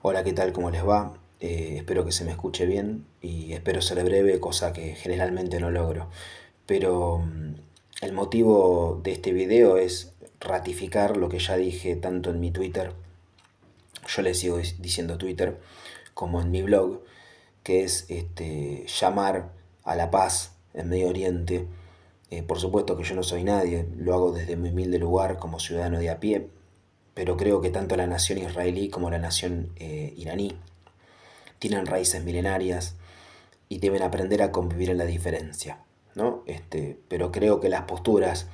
Hola, ¿qué tal? ¿Cómo les va? Espero que se me escuche bien y espero ser breve, cosa que generalmente no logro. Pero el motivo de este video es ratificar lo que ya dije tanto en mi Twitter, yo le sigo diciendo Twitter, como en mi blog, que es llamar a la paz en Medio Oriente. Por supuesto que yo no soy nadie, lo hago desde mi humilde lugar como ciudadano de a pie, pero creo que tanto la nación israelí como la nación iraní tienen raíces milenarias y deben aprender a convivir en la diferencia, ¿no? Pero creo que las posturas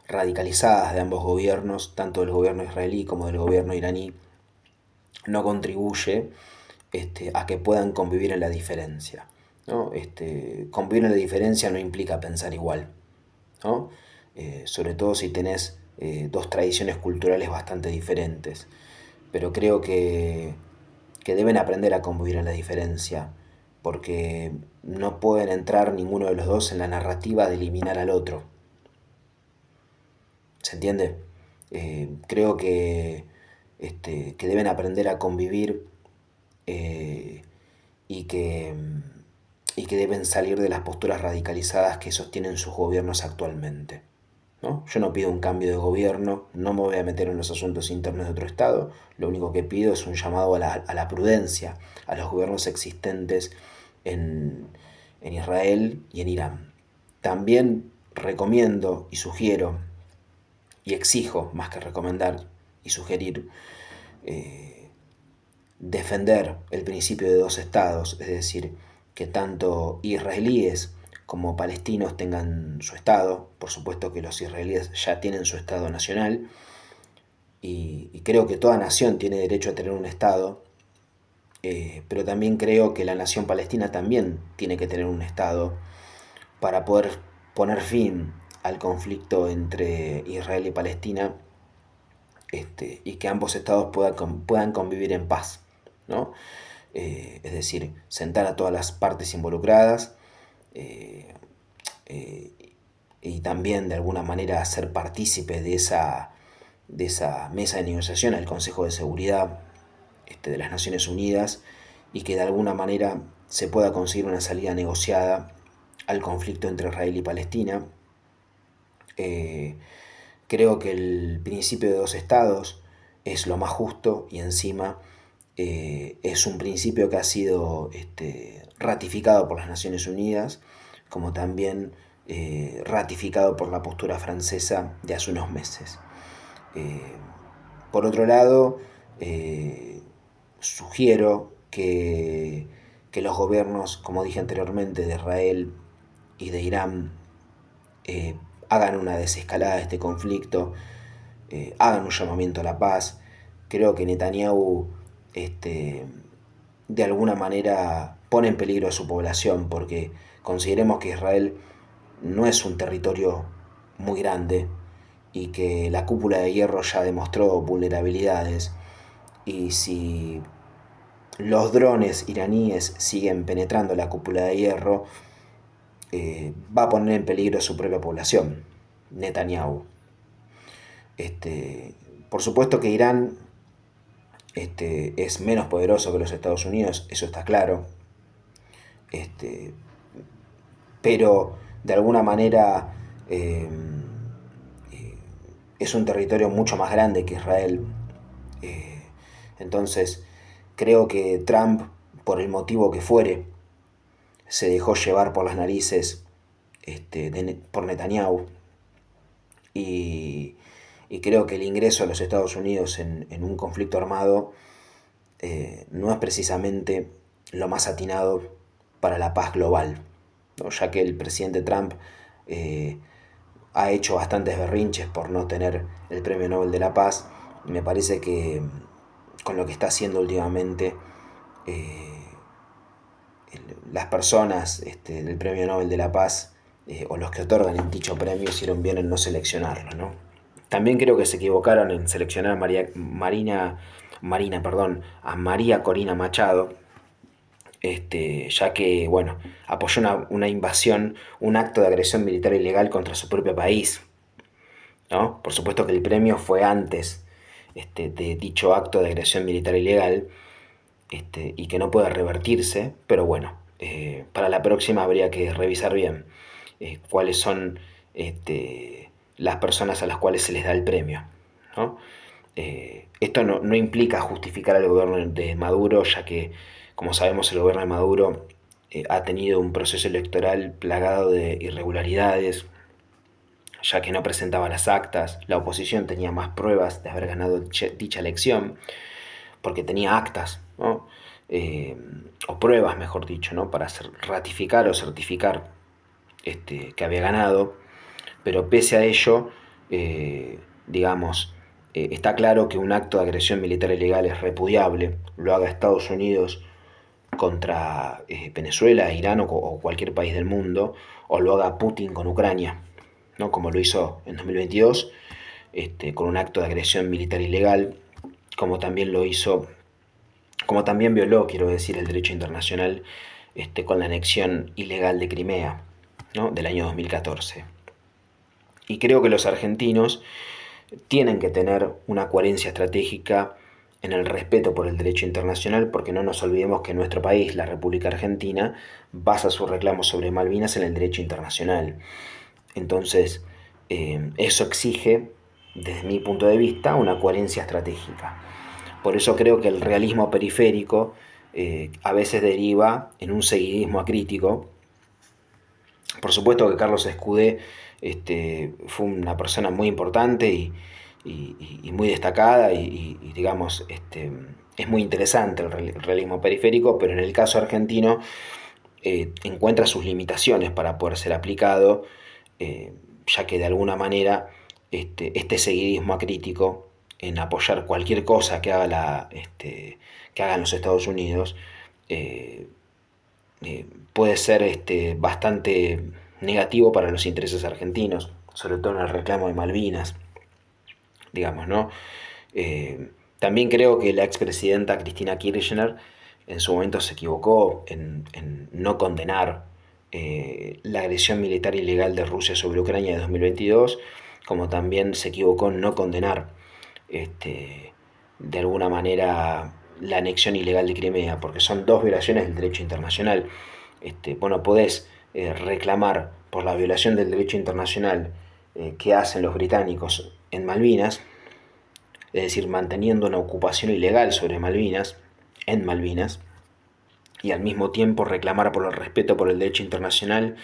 radicalizadas de ambos gobiernos, tanto del gobierno israelí como del gobierno iraní, no contribuye a que puedan convivir en la diferencia, ¿no? Convivir en la diferencia no implica pensar igual, ¿no? Sobre todo si tenés dos tradiciones culturales bastante diferentes. Pero creo que deben aprender a convivir en la diferencia, porque no pueden entrar ninguno de los dos en la narrativa de eliminar al otro. ¿Se entiende? Creo que deben aprender a convivir eh, y, que, y que deben salir de las posturas radicalizadas que sostienen sus gobiernos actualmente, ¿no? Yo no pido un cambio de gobierno, no me voy a meter en los asuntos internos de otro Estado, lo único que pido es un llamado a la prudencia, a los gobiernos existentes en, en Israel y en Irán. También recomiendo y sugiero y exijo, más que recomendar y sugerir, eh, defender el principio de dos estados, es decir, que tanto israelíes como palestinos tengan su estado. Por supuesto que los israelíes ya tienen su estado nacional y creo que toda nación tiene derecho a tener un estado, pero también creo que la nación palestina también tiene que tener un estado para poder poner fin al conflicto entre Israel y Palestina, y que ambos estados puedan convivir en paz, ¿no? Es decir, sentar a todas las partes involucradas, eh, eh, y también de alguna manera ser partícipe de esa mesa de negociación, el Consejo de Seguridad de las Naciones Unidas, y que de alguna manera se pueda conseguir una salida negociada al conflicto entre Israel y Palestina. Eh, Creo que el principio de dos estados es lo más justo y encima es un principio que ha sido ratificado por las Naciones Unidas, como también ratificado por la postura francesa de hace unos meses. Eh, por otro lado, sugiero que los gobiernos, como dije anteriormente, de Israel y de Irán, eh, hagan una desescalada de este conflicto, hagan un llamamiento a la paz. Creo que Netanyahu, de alguna manera, pone en peligro a su población, porque consideremos que Israel no es un territorio muy grande y que la cúpula de hierro ya demostró vulnerabilidades. Y si los drones iraníes siguen penetrando la cúpula de hierro, va a poner en peligro a su propia población, Netanyahu. Este, por supuesto que Irán es menos poderoso que los Estados Unidos, eso está claro, este, pero de alguna manera eh, eh, es un territorio mucho más grande que Israel. Eh, entonces, creo que Trump, por el motivo que fuere, se dejó llevar por las narices por Netanyahu y, y creo que el ingreso a los Estados Unidos en un conflicto armado no es precisamente lo más atinado para la paz global, ¿no? Ya que el presidente Trump eh, ha hecho bastantes berrinches por no tener el Premio Nobel de la Paz. Me parece que con lo que está haciendo últimamente, eh, las personas del Premio Nobel de la Paz, o los que otorgan el dicho premio, hicieron bien en no seleccionarlo, ¿no? También creo que se equivocaron en seleccionar a a María Corina Machado, ya que, bueno, apoyó una invasión, un acto de agresión militar ilegal contra su propio país, ¿no? Por supuesto que el premio fue antes de dicho acto de agresión militar ilegal, y que no puede revertirse, pero bueno, para la próxima habría que revisar bien cuáles son las personas a las cuales se les da el premio, ¿no? Esto no implica justificar al gobierno de Maduro, ya que, como sabemos, el gobierno de Maduro ha tenido un proceso electoral plagado de irregularidades, ya que no presentaba las actas, la oposición tenía más pruebas de haber ganado dicha elección, porque tenía actas, ¿no? O pruebas, mejor dicho, ¿no? Para ratificar o certificar que había ganado, pero pese a ello, digamos, está claro que un acto de agresión militar ilegal es repudiable, lo haga Estados Unidos contra Venezuela, Irán o cualquier país del mundo, o lo haga Putin con Ucrania, ¿no? Como lo hizo en 2022, con un acto de agresión militar ilegal, como también lo hizo, como también violó, quiero decir, el derecho internacional con la anexión ilegal de Crimea, ¿no? Del año 2014. Y creo que los argentinos tienen que tener una coherencia estratégica en el respeto por el derecho internacional, porque no nos olvidemos que nuestro país, la República Argentina, basa su reclamo sobre Malvinas en el derecho internacional. Entonces, eso exige, desde mi punto de vista, una coherencia estratégica. Por eso creo que el realismo periférico a veces deriva en un seguidismo acrítico. Por supuesto que Carlos Escudé fue una persona muy importante y muy destacada y digamos, es muy interesante el realismo periférico, pero en el caso argentino encuentra sus limitaciones para poder ser aplicado, ya que de alguna manera este seguidismo acrítico en apoyar cualquier cosa que haga que hagan los Estados Unidos eh, puede ser bastante negativo para los intereses argentinos, sobre todo en el reclamo de Malvinas, digamos, ¿no? También creo que la expresidenta Cristina Kirchner en su momento se equivocó en no condenar la agresión militar ilegal de Rusia sobre Ucrania de 2022, como también se equivocó en no condenar de alguna manera la anexión ilegal de Crimea, porque son dos violaciones del derecho internacional. Vos no podés reclamar por la violación del derecho internacional que hacen los británicos en Malvinas, es decir, manteniendo una ocupación ilegal sobre Malvinas, en Malvinas, y al mismo tiempo reclamar por el respeto por el derecho internacional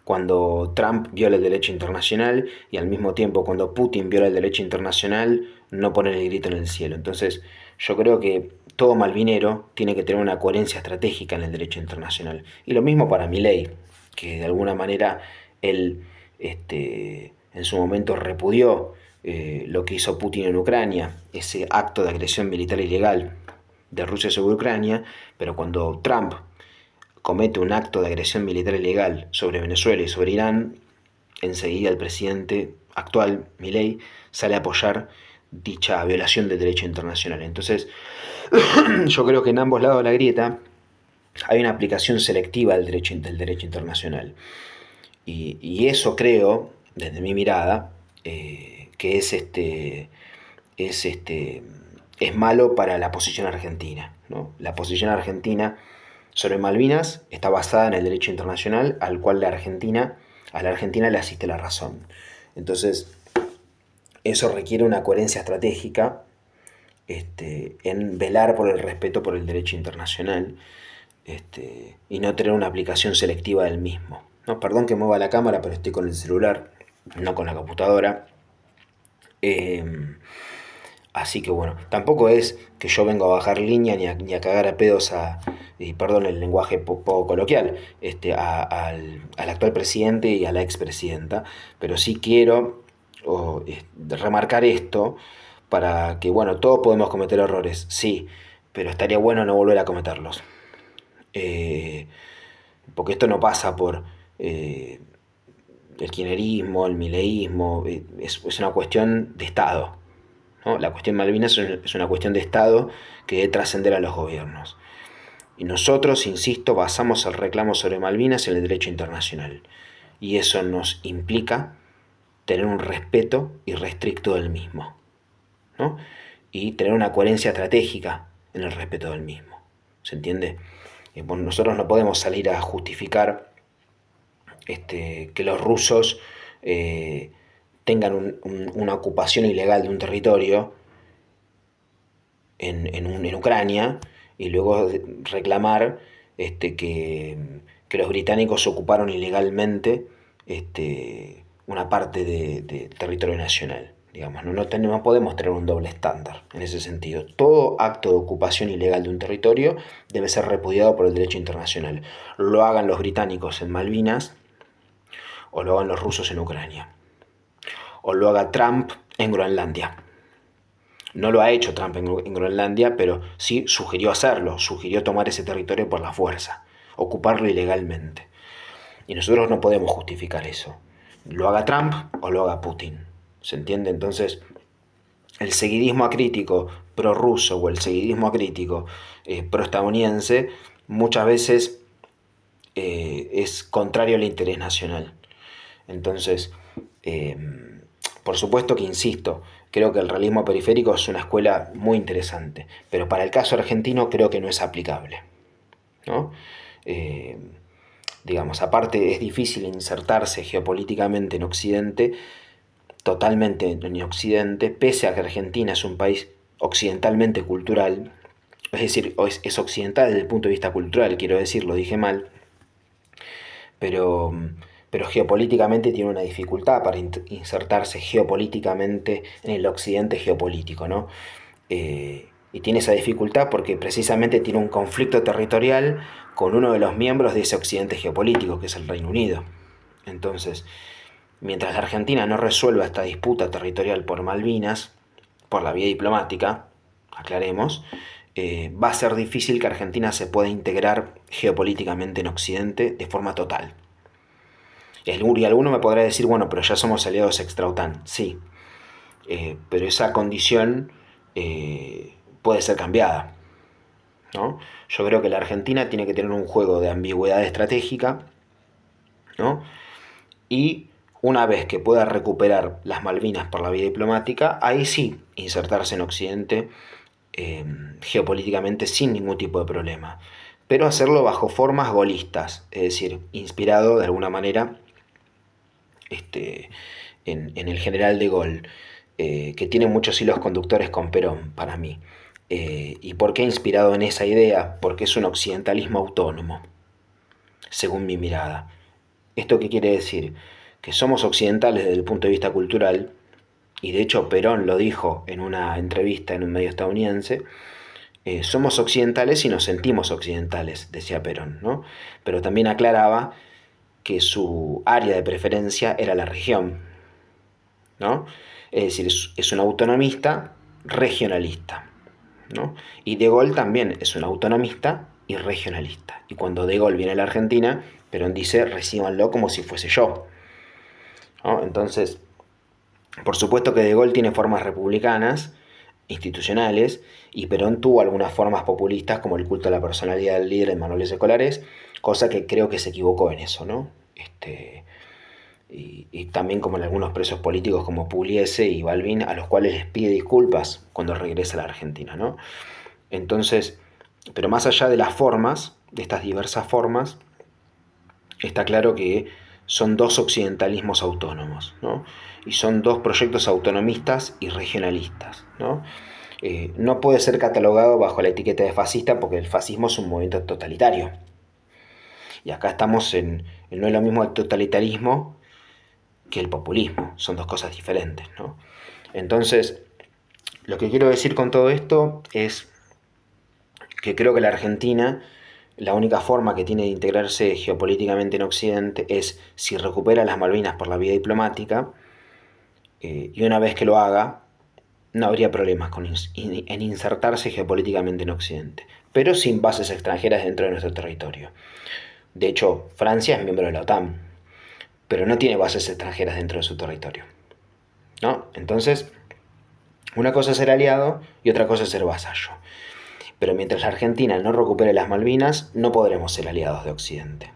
cuando Trump viola el derecho internacional y al mismo tiempo cuando Putin viola el derecho internacional no poner el grito en el cielo. Entonces yo creo que todo malvinero tiene que tener una coherencia estratégica en el derecho internacional. Y lo mismo para Milei, que de alguna manera él en su momento repudió lo que hizo Putin en Ucrania, ese acto de agresión militar ilegal de Rusia sobre Ucrania, pero cuando Trump comete un acto de agresión militar ilegal sobre Venezuela y sobre Irán, enseguida el presidente actual, Milei, sale a apoyar dicha violación del derecho internacional. Entonces, yo creo que en ambos lados de la grieta hay una aplicación selectiva del derecho internacional. Y eso creo, desde mi mirada, que es, es malo para la posición argentina, ¿no? La posición argentina sobre Malvinas está basada en el derecho internacional al cual a la Argentina le asiste la razón. Entonces, eso requiere una coherencia estratégica en velar por el respeto por el derecho internacional y no tener una aplicación selectiva del mismo. No, perdón que mueva la cámara, pero estoy con el celular, no con la computadora. Eh, Así que bueno, tampoco es que yo vengo a bajar línea ni a cagar a pedos y perdón el lenguaje poco coloquial, al actual presidente y a la expresidenta, pero sí quiero remarcar esto para que, bueno, todos podemos cometer errores, sí, pero estaría bueno no volver a cometerlos. Eh, Porque esto no pasa por el kirchnerismo, el mileísmo, es una cuestión de Estado, ¿no? La cuestión Malvinas es una cuestión de Estado que debe trascender a los gobiernos. Y nosotros, insisto, basamos el reclamo sobre Malvinas en el derecho internacional. Y eso nos implica tener un respeto irrestricto del mismo, ¿no? Y tener una coherencia estratégica en el respeto del mismo. ¿Se entiende? Bueno, nosotros no podemos salir a justificar que los rusos eh, tengan una ocupación ilegal de un territorio en Ucrania y luego reclamar que los británicos ocuparon ilegalmente una parte de territorio nacional. Digamos, no podemos tener un doble estándar en ese sentido. Todo acto de ocupación ilegal de un territorio debe ser repudiado por el derecho internacional. Lo hagan los británicos en Malvinas o lo hagan los rusos en Ucrania. O lo haga Trump en Groenlandia. No lo ha hecho Trump en Groenlandia, pero sí sugirió hacerlo, sugirió tomar ese territorio por la fuerza, ocuparlo ilegalmente. Y nosotros no podemos justificar eso. Lo haga Trump o lo haga Putin. ¿Se entiende? Entonces, el seguidismo acrítico prorruso o el seguidismo acrítico proestadounidense muchas veces es contrario al interés nacional. Entonces, eh, por supuesto que insisto, creo que el realismo periférico es una escuela muy interesante, pero para el caso argentino creo que no es aplicable, ¿no? Eh, digamos, aparte es difícil insertarse geopolíticamente en Occidente, totalmente en Occidente, pese a que Argentina es un país occidentalmente cultural, es decir, es occidental desde el punto de vista cultural, quiero decir, lo dije mal, pero, pero geopolíticamente tiene una dificultad para insertarse geopolíticamente en el occidente geopolítico, ¿no? Y tiene esa dificultad porque precisamente tiene un conflicto territorial con uno de los miembros de ese occidente geopolítico, que es el Reino Unido. Entonces, mientras la Argentina no resuelva esta disputa territorial por Malvinas, por la vía diplomática, aclaremos, va a ser difícil que Argentina se pueda integrar geopolíticamente en Occidente de forma total. Y alguno me podrá decir, bueno, pero ya somos aliados extra-OTAN. Sí, pero esa condición puede ser cambiada, ¿no? Yo creo que la Argentina tiene que tener un juego de ambigüedad estratégica, ¿no? Y una vez que pueda recuperar las Malvinas por la vía diplomática, ahí sí insertarse en Occidente geopolíticamente sin ningún tipo de problema. Pero hacerlo bajo formas golistas, es decir, inspirado de alguna manera en el general de Gaulle, que tiene muchos hilos conductores con Perón, para mí. ¿Y por qué inspirado en esa idea? Porque es un occidentalismo autónomo, según mi mirada. ¿Esto qué quiere decir? Que somos occidentales desde el punto de vista cultural, y de hecho Perón lo dijo en una entrevista en un medio estadounidense, somos occidentales y nos sentimos occidentales, decía Perón, ¿no? Pero también aclaraba que su área de preferencia era la región, ¿no? Es decir, es un autonomista regionalista, ¿no? Y De Gaulle también es un autonomista y regionalista. Y cuando De Gaulle viene a la Argentina, Perón dice, recíbanlo como si fuese yo, ¿no? Entonces, por supuesto que De Gaulle tiene formas republicanas, institucionales, y Perón tuvo algunas formas populistas, como el culto a la personalidad del líder en Manuel Escolares, cosa que creo que se equivocó en eso, ¿no? Y también como en algunos presos políticos como Pugliese y Balbín, a los cuales les pide disculpas cuando regresa a la Argentina, ¿no? Entonces, pero más allá de las formas, de estas diversas formas, está claro que son dos occidentalismos autónomos, ¿no? Y son dos proyectos autonomistas y regionalistas, ¿no? No puede ser catalogado bajo la etiqueta de fascista porque el fascismo es un movimiento totalitario. Y acá estamos no es lo mismo el totalitarismo que el populismo, son dos cosas diferentes, ¿no? Entonces, lo que quiero decir con todo esto es que creo que la Argentina, la única forma que tiene de integrarse geopolíticamente en Occidente es si recupera las Malvinas por la vía diplomática, y una vez que lo haga, no habría problemas en insertarse geopolíticamente en Occidente, pero sin bases extranjeras dentro de nuestro territorio. De hecho, Francia es miembro de la OTAN, pero no tiene bases extranjeras dentro de su territorio, ¿no? Entonces, una cosa es ser aliado y otra cosa es ser vasallo. Pero mientras la Argentina no recupere las Malvinas, no podremos ser aliados de Occidente.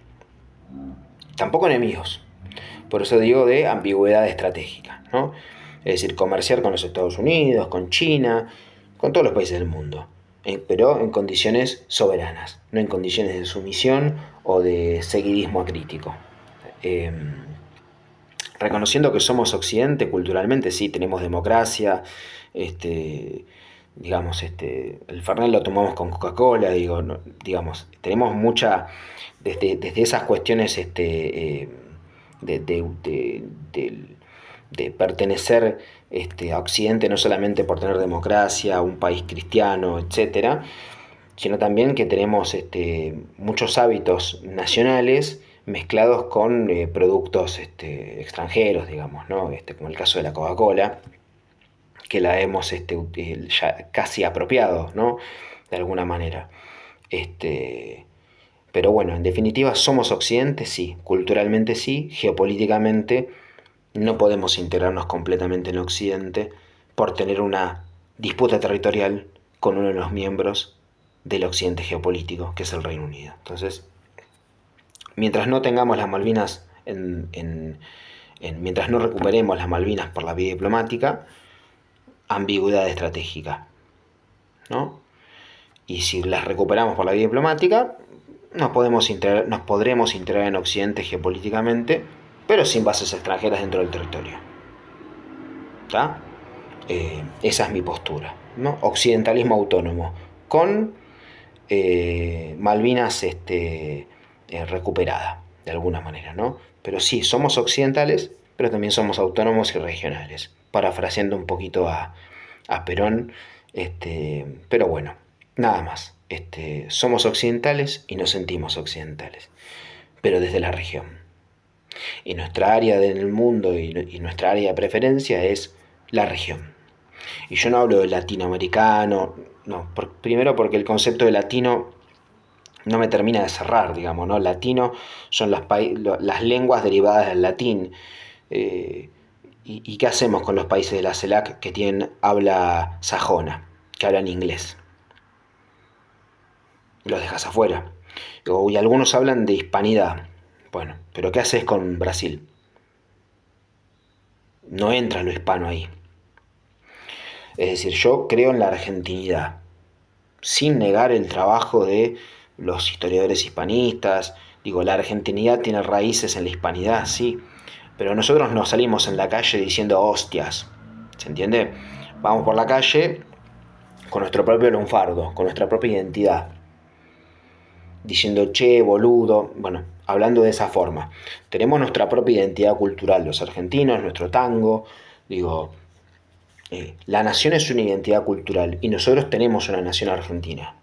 Tampoco enemigos. Por eso digo de ambigüedad estratégica, ¿no? Es decir, comerciar con los Estados Unidos, con China, con todos los países del mundo. pero en condiciones soberanas, no en condiciones de sumisión o de seguidismo acrítico. Eh, Reconociendo que somos Occidente culturalmente, sí, tenemos democracia, digamos, el Fernet lo tomamos con Coca-Cola, digo, no, digamos, tenemos mucha, desde esas cuestiones de, de, de, de, de pertenecer a Occidente no solamente por tener democracia, un país cristiano, etcétera, sino también que tenemos muchos hábitos nacionales mezclados con productos extranjeros, digamos, ¿no? Como el caso de la Coca-Cola, que la hemos ya casi apropiado, ¿no? De alguna manera. Este, pero bueno, en definitiva, somos Occidente, sí, culturalmente sí, geopolíticamente no podemos integrarnos completamente en Occidente por tener una disputa territorial con uno de los miembros del Occidente geopolítico, que es el Reino Unido. Entonces, mientras no tengamos las Malvinas, mientras no recuperemos las Malvinas por la vía diplomática, ambigüedad estratégica, ¿no? Y si las recuperamos por la vía diplomática, nos podremos integrar en Occidente geopolíticamente, pero sin bases extranjeras dentro del territorio. ¿Está? Esa es mi postura, ¿no? Occidentalismo autónomo, con Malvinas recuperada, de alguna manera, ¿no? Pero sí, somos occidentales, pero también somos autónomos y regionales, parafraseando un poquito a Perón, pero bueno, nada más. Somos occidentales y nos sentimos occidentales, pero desde la región. Y nuestra área del mundo y nuestra área de preferencia es la región. Y yo no hablo de latinoamericano, no, primero porque el concepto de latino no me termina de cerrar, digamos, ¿no? Latino son las lenguas derivadas del latín. Eh, ¿Y qué hacemos con los países de la CELAC que tienen habla sajona, que hablan inglés? Los dejas afuera. Y algunos hablan de hispanidad. Bueno, pero ¿qué haces con Brasil? No entra lo hispano ahí. Es decir, yo creo en la argentinidad, sin negar el trabajo de los historiadores hispanistas. Digo, la argentinidad tiene raíces en la hispanidad, sí, pero nosotros no salimos en la calle diciendo hostias, ¿se entiende? Vamos por la calle con nuestro propio lunfardo, con nuestra propia identidad, diciendo che, boludo, bueno, hablando de esa forma. Tenemos nuestra propia identidad cultural, los argentinos, nuestro tango, digo, la nación es una identidad cultural y nosotros tenemos una nación argentina.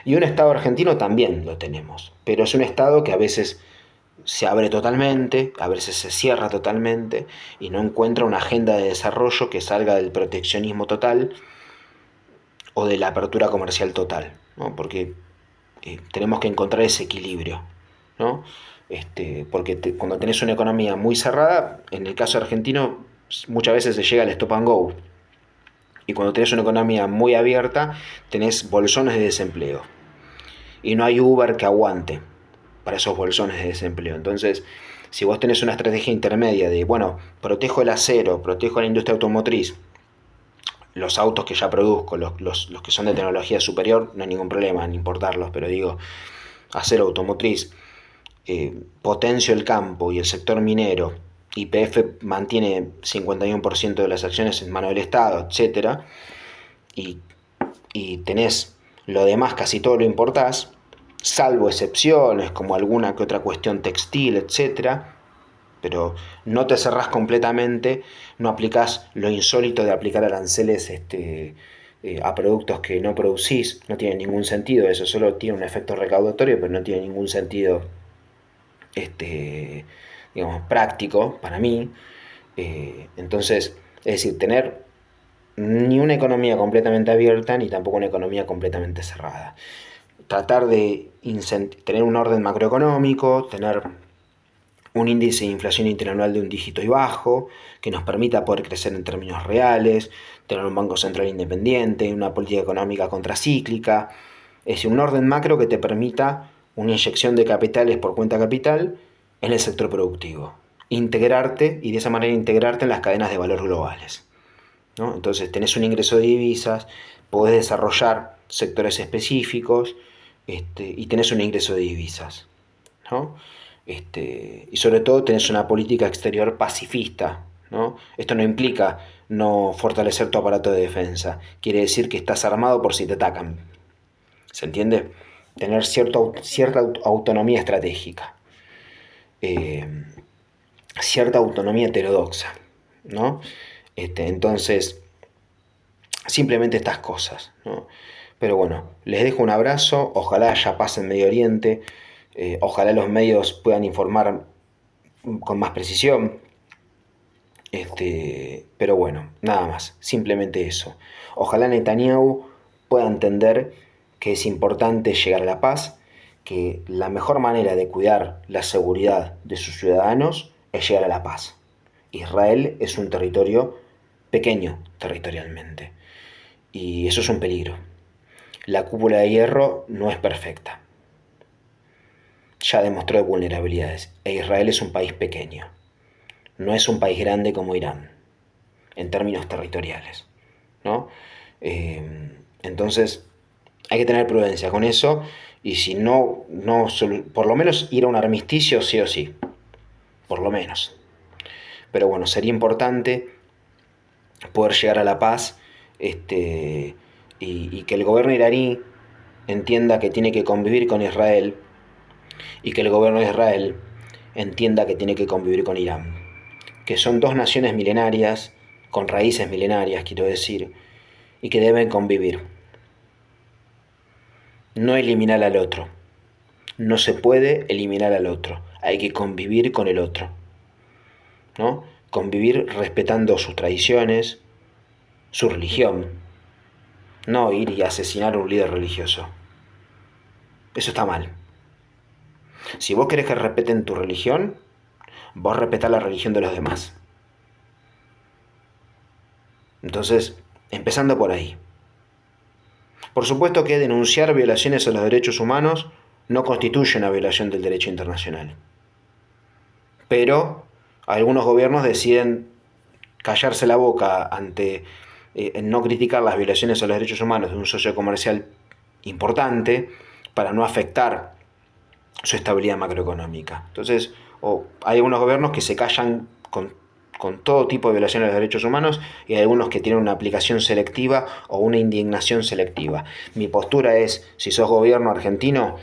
Y un Estado argentino también lo tenemos, pero es un Estado que a veces se abre totalmente, a veces se cierra totalmente y no encuentra una agenda de desarrollo que salga del proteccionismo total o de la apertura comercial total, ¿no? Porque tenemos que encontrar ese equilibrio, ¿no? Porque cuando tenés una economía muy cerrada, en el caso argentino muchas veces se llega al stop and go, y cuando tenés una economía muy abierta tenés bolsones de desempleo y no hay Uber que aguante para esos bolsones de desempleo. Entonces, si vos tenés una estrategia intermedia de, bueno, protejo el acero, protejo la industria automotriz, los autos que ya produzco, los que son de tecnología superior, no hay ningún problema en importarlos, pero digo, acero automotriz, potencio el campo y el sector minero, YPF mantiene 51% de las acciones en mano del Estado, etcétera, y, y tenés lo demás, casi todo lo importás, salvo excepciones como alguna que otra cuestión textil, etcétera, pero no te cerrás completamente, no aplicás lo insólito de aplicar aranceles a productos que no producís, no tiene ningún sentido, eso solo tiene un efecto recaudatorio, pero no tiene ningún sentido este, digamos, práctico para mí. Entonces, es decir, tener ni una economía completamente abierta ni tampoco una economía completamente cerrada. Tratar de tener un orden macroeconómico, tener un índice de inflación interanual de un dígito y bajo, que nos permita poder crecer en términos reales, tener un banco central independiente, una política económica contracíclica, es decir, un orden macro que te permita una inyección de capitales por cuenta capital en el sector productivo, integrarte y de esa manera integrarte en las cadenas de valor globales, ¿no? Entonces tenés un ingreso de divisas, podés desarrollar sectores específicos, y tenés un ingreso de divisas, ¿no? Y sobre todo tenés una política exterior pacifista, ¿no? Esto no implica no fortalecer tu aparato de defensa, quiere decir que estás armado por si te atacan, ¿se entiende? Tener cierta autonomía estratégica, eh, cierta autonomía heterodoxa, ¿no? Entonces, simplemente estas cosas, ¿no? Pero bueno, les dejo un abrazo, ojalá ya pase en Medio Oriente, ojalá los medios puedan informar con más precisión, pero bueno, nada más, simplemente eso. Ojalá Netanyahu pueda entender que es importante llegar a la paz, que la mejor manera de cuidar la seguridad de sus ciudadanos es llegar a la paz. Israel es un territorio pequeño territorialmente y eso es un peligro. La cúpula de hierro no es perfecta. Ya demostró vulnerabilidades e Israel es un país pequeño. No es un país grande como Irán, en términos territoriales, ¿no? Entonces, hay que tener prudencia con eso y si no, por lo menos ir a un armisticio sí o sí, por lo menos. Pero bueno, sería importante poder llegar a la paz, y que el gobierno iraní entienda que tiene que convivir con Israel y que el gobierno de Israel entienda que tiene que convivir con Irán, que son dos naciones milenarias, con raíces milenarias, quiero decir, y que deben convivir. No eliminar al otro. No se puede eliminar al otro. Hay que convivir con el otro, ¿no? Convivir respetando sus tradiciones, su religión. No ir y asesinar a un líder religioso. Eso está mal. Si vos querés que respeten tu religión, vos respetá la religión de los demás. Entonces, empezando por ahí. Por supuesto que denunciar violaciones a los derechos humanos no constituye una violación del derecho internacional. Pero algunos gobiernos deciden callarse la boca ante no criticar las violaciones a los derechos humanos de un socio comercial importante para no afectar su estabilidad macroeconómica. Entonces, hay algunos gobiernos que se callan con todo tipo de violaciones de los derechos humanos y hay algunos que tienen una aplicación selectiva o una indignación selectiva. Mi postura es, si sos gobierno argentino,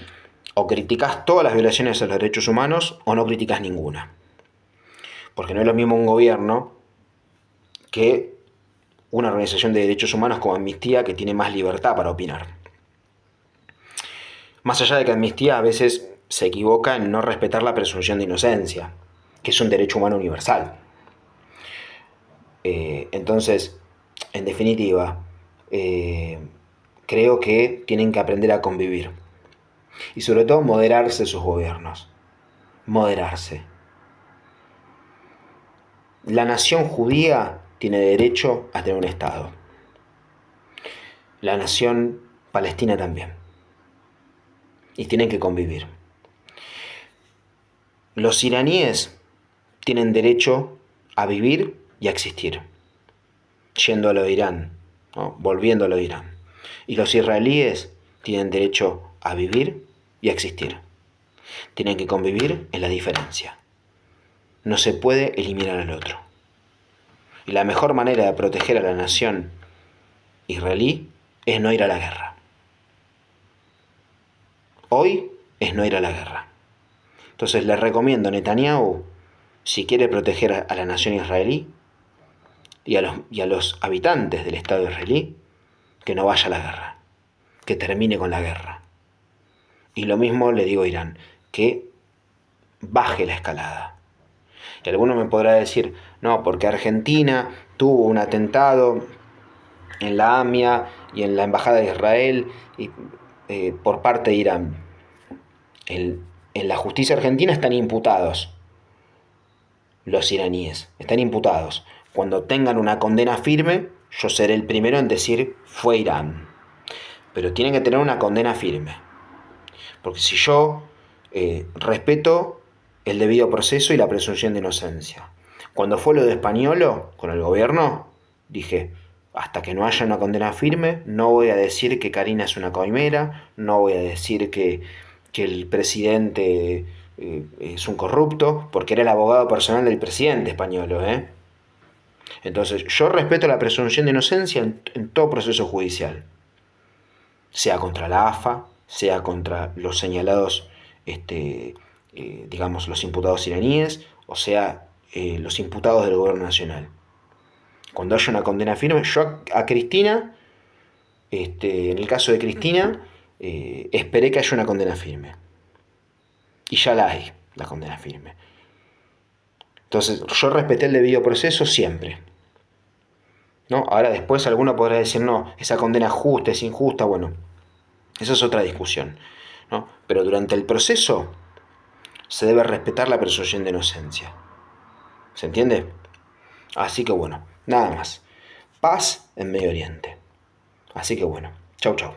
o criticás todas las violaciones a los derechos humanos o no criticás ninguna. Porque no es lo mismo un gobierno que una organización de derechos humanos como Amnistía, que tiene más libertad para opinar. Más allá de que Amnistía a veces se equivoca en no respetar la presunción de inocencia, que es un derecho humano universal. Entonces, en definitiva, creo que tienen que aprender a convivir. Y sobre todo moderarse sus gobiernos. Moderarse. La nación judía tiene derecho a tener un Estado. La nación palestina también. Y tienen que convivir. Los iraníes tienen derecho a vivir y a existir, yendo a lo de Irán, ¿no? Volviendo a lo de Irán. Y los israelíes tienen derecho a vivir y a existir. Tienen que convivir en la diferencia. No se puede eliminar al otro. Y la mejor manera de proteger a la nación israelí es no ir a la guerra. Hoy es no ir a la guerra. Entonces les recomiendo a Netanyahu, si quiere proteger a la nación israelí y a los habitantes del Estado israelí, que no vaya a la guerra, que termine con la guerra. Y lo mismo le digo a Irán, que baje la escalada. Y alguno me podrá decir, no, porque Argentina tuvo un atentado en la AMIA y en la Embajada de Israel por parte de Irán. En la justicia argentina están imputados los iraníes, están imputados. Cuando tengan una condena firme, yo seré el primero en decir fue Irán. Pero tienen que tener una condena firme. Porque si yo respeto el debido proceso y la presunción de inocencia. Cuando fue lo de Españolo con el gobierno, dije, hasta que no haya una condena firme, no voy a decir que Karina es una coimera, no voy a decir que el presidente es un corrupto, porque era el abogado personal del presidente español, ¿eh? Entonces, yo respeto la presunción de inocencia en todo proceso judicial, sea contra la AFA, sea contra los señalados, digamos, los imputados iraníes, o sea, los imputados del gobierno nacional. Cuando haya una condena firme, yo a Cristina, en el caso de Cristina, esperé que haya una condena firme. Y ya la hay, la condena firme. Entonces, yo respeté el debido proceso siempre. ¿No? Ahora después alguno podrá decir, no, esa condena es justa, es injusta, bueno, esa es otra discusión, ¿no? Pero durante el proceso se debe respetar la presunción de inocencia. ¿Se entiende? Así que bueno, nada más. Paz en Medio Oriente. Así que bueno, chau chau.